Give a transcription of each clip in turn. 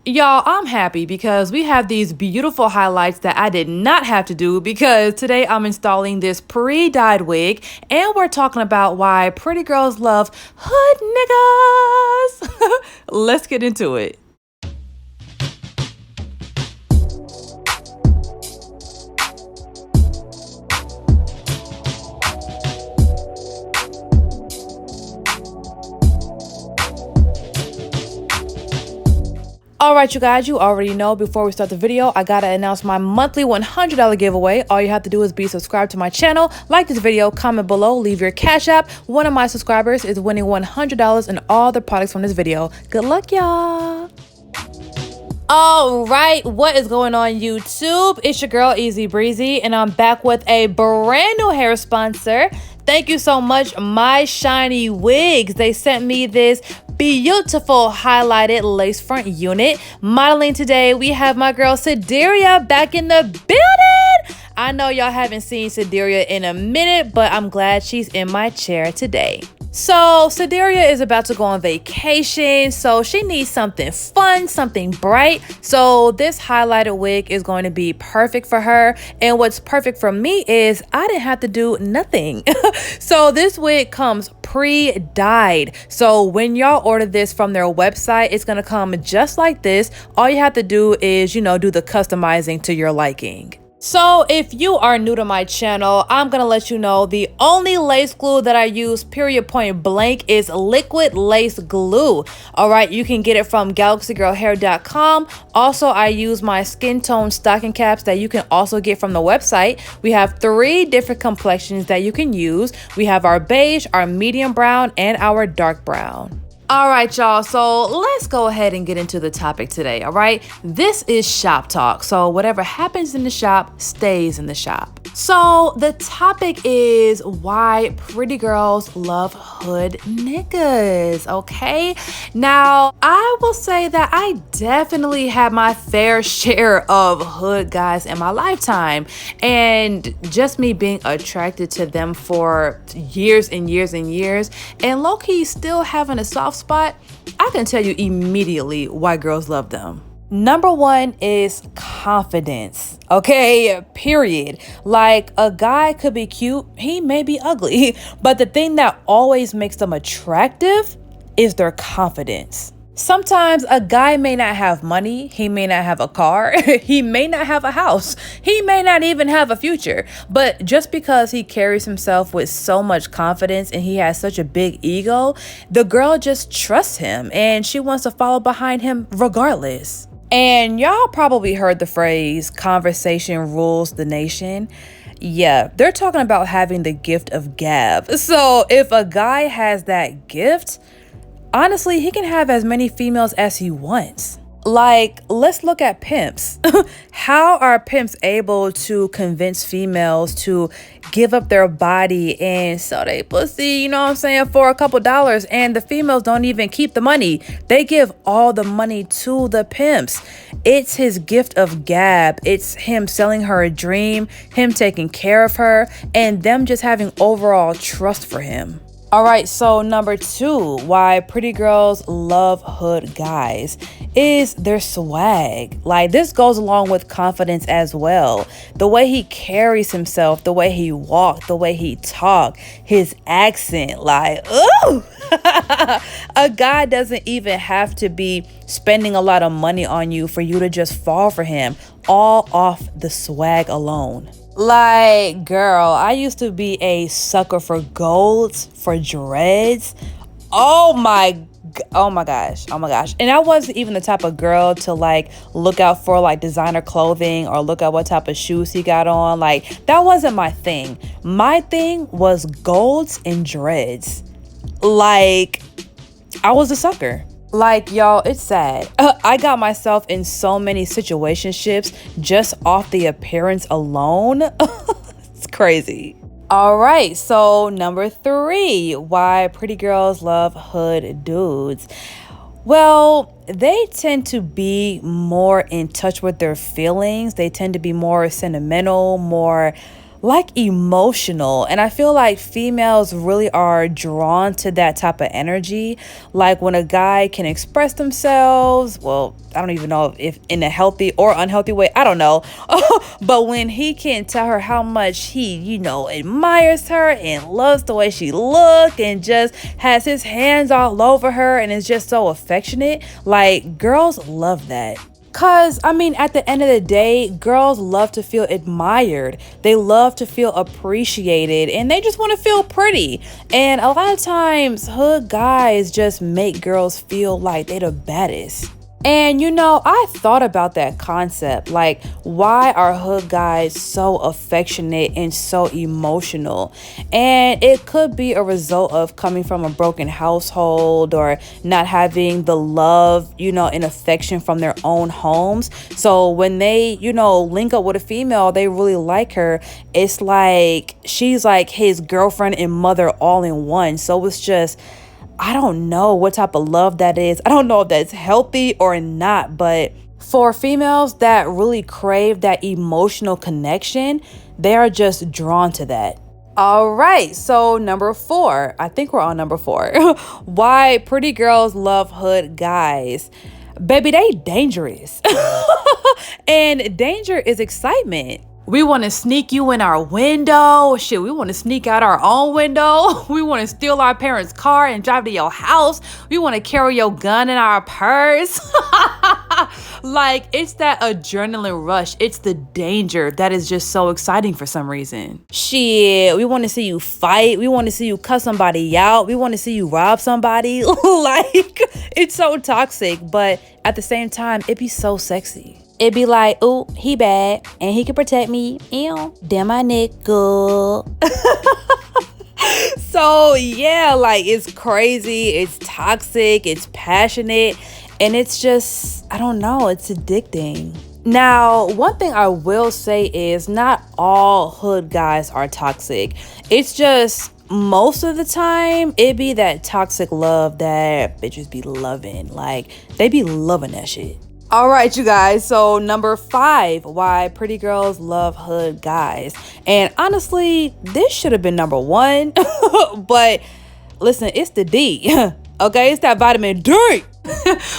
Y'all, I'm happy because we have these beautiful highlights that I did not have to do because today I'm installing this pre-dyed wig and we're talking about why pretty girls love hood niggas. Let's get into it. All right, you guys, you already know before we start the video, I gotta announce my monthly $100 giveaway. All you have to do is be subscribed to my channel, like this video, comment below, leave your cash app. One of my subscribers is winning $100 in all the products from this video. Good luck, y'all. All right, what is going on YouTube? It's your girl Easy Breezy and I'm back with a brand new hair sponsor. Thank you so much, My Shiny Wigs. They sent me this beautiful highlighted lace front unit. Modeling today, we have my girl Sideria back in the building. I know y'all haven't seen Sideria in a minute, but I'm glad she's in my chair today. So Sideria is about to go on vacation, so she needs something fun, something bright. So this highlighted wig is going to be perfect for her. And what's perfect for me is I didn't have to do nothing. So this wig comes pre-dyed. So when y'all order this from their website, it's gonna come just like this. All you have to do is, do the customizing to your liking. So if you are new to my channel, I'm gonna let you know the only lace glue that I use period point blank is liquid lace glue. All right, you can get it from galaxygirlhair.com. Also, I use my skin tone stocking caps that you can also get from the website. We have 3 different complexions that you can use. We have our beige, our medium brown, and our dark brown. All right, y'all, so let's go ahead and get into the topic today, all right? This is shop talk, so whatever happens in the shop stays in the shop. So the topic is why pretty girls love hood niggas, okay? Now, I will say that I definitely had my fair share of hood guys in my lifetime, and just me being attracted to them for years and years and years, and low-key still having a soft spot, I can tell you immediately why girls love them. Number 1 is confidence, okay, period. Like, a guy could be cute, he may be ugly, but the thing that always makes them attractive is their confidence. Sometimes a guy may not have money, he may not have a car, he may not have a house, he may not even have a future, but just because he carries himself with so much confidence and he has such a big ego, the girl just trusts him and she wants to follow behind him regardless. And y'all probably heard the phrase, conversation rules the nation. Yeah, they're talking about having the gift of gab. So if a guy has that gift, honestly, he can have as many females as he wants. Like, let's look at pimps. How are pimps able to convince females to give up their body and sell they pussy, for a couple dollars, and the females don't even keep the money? They give all the money to the pimps. It's his gift of gab. It's him selling her a dream, him taking care of her, and them just having overall trust for him. All right, so number 2, why pretty girls love hood guys is their swag. Like, this goes along with confidence as well. The way he carries himself, the way he walks, the way he talks, his accent, like, ooh. A guy doesn't even have to be spending a lot of money on you for you to just fall for him, all off the swag alone. Like, girl, I used to be a sucker for golds, for dreads. Oh my gosh. And I wasn't even the type of girl to look out for designer clothing or look at what type of shoes he got on. Like, that wasn't my thing. My thing was golds and dreads. Like, I was a sucker. Like, y'all, it's sad. I got myself in so many situationships just off the appearance alone. It's crazy. All right, so number 3, why pretty girls love hood dudes. Well, they tend to be more in touch with their feelings. They tend to be more sentimental, more like emotional. And I feel like females really are drawn to that type of energy. Like when a guy can express themselves, well, I don't even know if in a healthy or unhealthy way, I don't know. But when he can tell her how much he, admires her and loves the way she looks and just has his hands all over her and is just so affectionate, like girls love that. Cause at the end of the day, girls love to feel admired. They love to feel appreciated and they just want to feel pretty. And a lot of times hood guys just make girls feel like they the baddest. And I thought about that concept, like why are hood guys so affectionate and so emotional? And it could be a result of coming from a broken household or not having the love, and affection from their own homes. So when they, link up with a female, they really like her. It's like she's like his girlfriend and mother all in one. So it's just, I don't know what type of love that is. I don't know if that's healthy or not, but for females that really crave that emotional connection, they are just drawn to that. All right, so number 4, I think we're on number 4. Why pretty girls love hood guys. Baby, they dangerous. And danger is excitement. We want to sneak you in our window. Shit, we want to sneak out our own window. We want to steal our parents' car and drive to your house. We want to carry your gun in our purse. Like, it's that adrenaline rush. It's the danger that is just so exciting for some reason. Shit, we want to see you fight. We want to see you cuss somebody out. We want to see you rob somebody. Like, it's so toxic, but at the same time, it be so sexy. It'd be like, ooh, he bad and he can protect me. Ew, damn my nigga. So yeah, like it's crazy, it's toxic, it's passionate, and it's just, I don't know, it's addicting. Now, one thing I will say is not all hood guys are toxic. It's just most of the time it be that toxic love that bitches be loving. Like they be loving that shit. All right, you guys. So number 5, why pretty girls love hood guys. And honestly, this should have been number 1. But listen, it's the D. Okay, it's that vitamin D.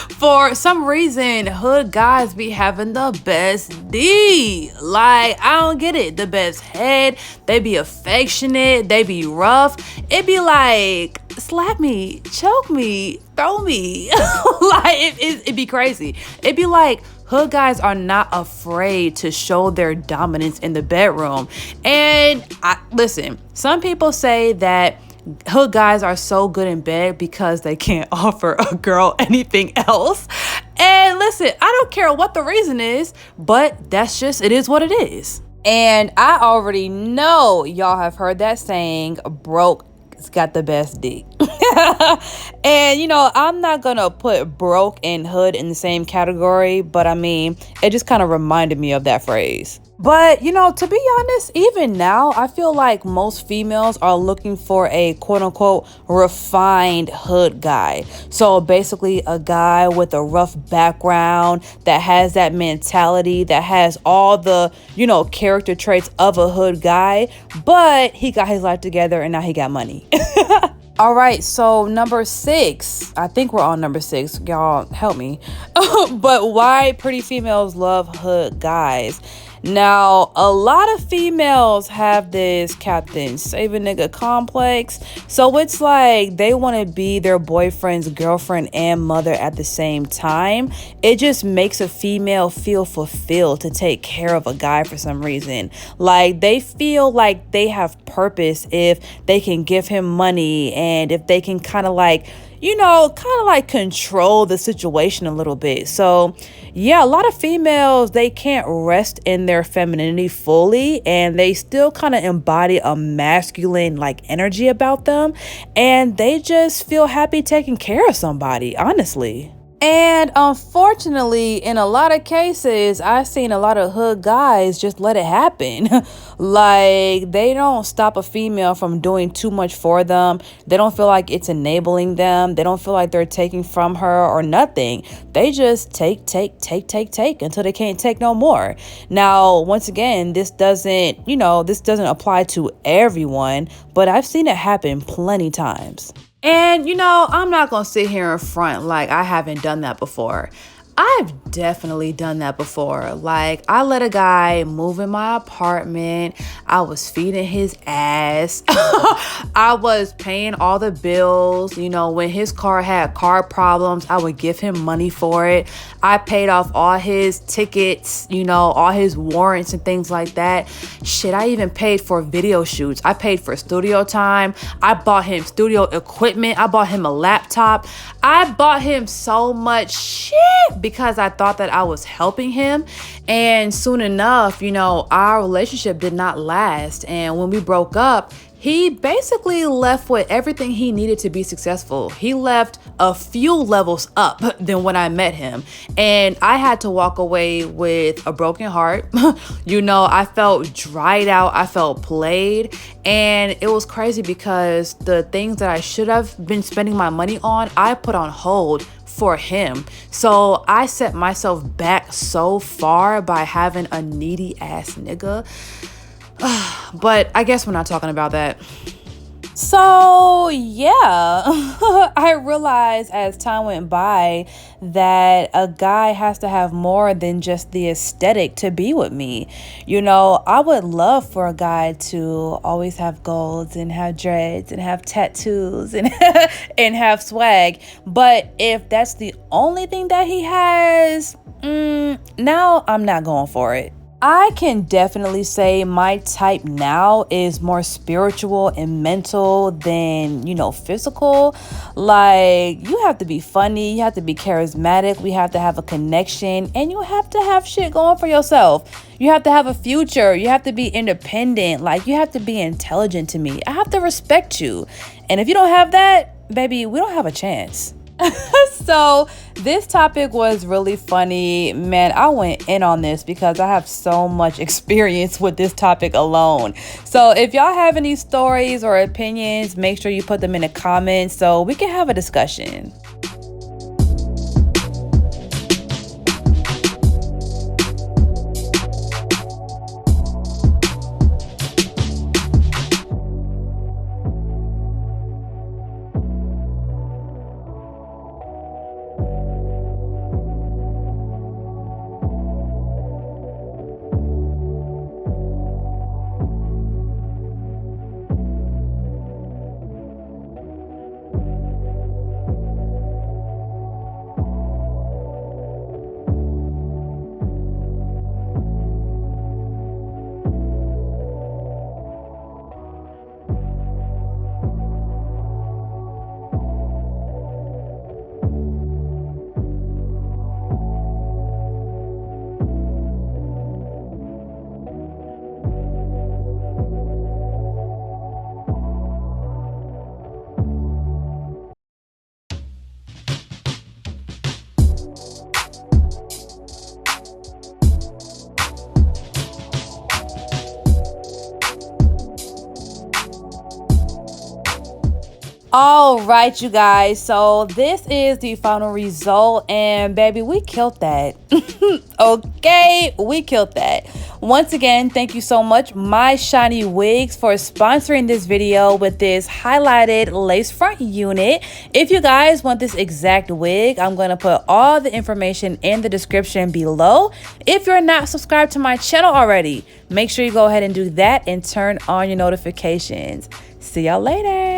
For some reason, hood guys be having the best D. Like, I don't get it. The best head. They be affectionate. They be rough. It be like, slap me, choke me, throw me. Like, it be crazy. It be like, hood guys are not afraid to show their dominance in the bedroom. And listen, some people say that hood guys are so good in bed because they can't offer a girl anything else. And listen, I don't care what the reason is, but it is what it is. And I already know y'all have heard that saying, broke got the best dick. And I'm not gonna put broke and hood in the same category, but it just kind of reminded me of that phrase. But to be honest, even now I feel like most females are looking for a quote-unquote refined hood guy. So basically a guy with a rough background that has that mentality, that has all the character traits of a hood guy, but he got his life together and now he got money. All right, so number 6, I think we're on number 6, y'all help me. But why pretty females love hood guys. Now, a lot of females have this Captain Save a Nigga complex. So it's like they want to be their boyfriend's girlfriend and mother at the same time. It just makes a female feel fulfilled to take care of a guy for some reason. Like they feel like they have purpose if they can give him money and if they can kind of like control the situation a little bit. So yeah, a lot of females, they can't rest in their femininity fully and they still kind of embody a masculine energy about them, and they just feel happy taking care of somebody, honestly. And unfortunately, in a lot of cases, I've seen a lot of hood guys just let it happen. Like, they don't stop a female from doing too much for them. They don't feel like it's enabling them. They don't feel like they're taking from her or nothing. They just take until they can't take no more. Now, once again, this doesn't apply to everyone, but I've seen it happen plenty times. And, I'm not going to sit here in front like I haven't done that before. I've definitely done that before. Like, I let a guy move in my apartment. I was feeding his ass. I was paying all the bills. When his car had car problems, I would give him money for it. I paid off all his tickets, all his warrants and things like that. Shit, I even paid for video shoots. I paid for studio time. I bought him studio equipment. I bought him a laptop. I bought him so much shit because I thought that I was helping him. And soon enough, our relationship did not last. And when we broke up, he basically left with everything he needed to be successful. He left a few levels up than when I met him. And I had to walk away with a broken heart. I felt dried out. I felt played. And it was crazy because the things that I should have been spending my money on, I put on hold for him. So I set myself back so far by having a needy ass nigga. But I guess we're not talking about that. So yeah, I realized as time went by that a guy has to have more than just the aesthetic to be with me. I would love for a guy to always have golds and have dreads and have tattoos and and have swag. But if that's the only thing that he has, now I'm not going for it. I can definitely say my type now is more spiritual and mental than, physical. Like, you have to be funny, you have to be charismatic, we have to have a connection, and you have to have shit going for yourself. You have to have a future, you have to be independent, like, you have to be intelligent to me. I have to respect you. And if you don't have that, baby, we don't have a chance. So this topic was really funny. Man, I went in on this because I have so much experience with this topic alone. So if y'all have any stories or opinions, make sure you put them in the comments so we can have a discussion. All right, you guys, so this is the final result, and baby, we killed that. Okay, we killed that. Once again, thank you so much, My Shiny Wigs, for sponsoring this video with this highlighted lace front unit. If you guys want this exact wig, I'm going to put all the information in the description below. If you're not subscribed to my channel already, make sure you go ahead and do that and turn on your notifications. See y'all later.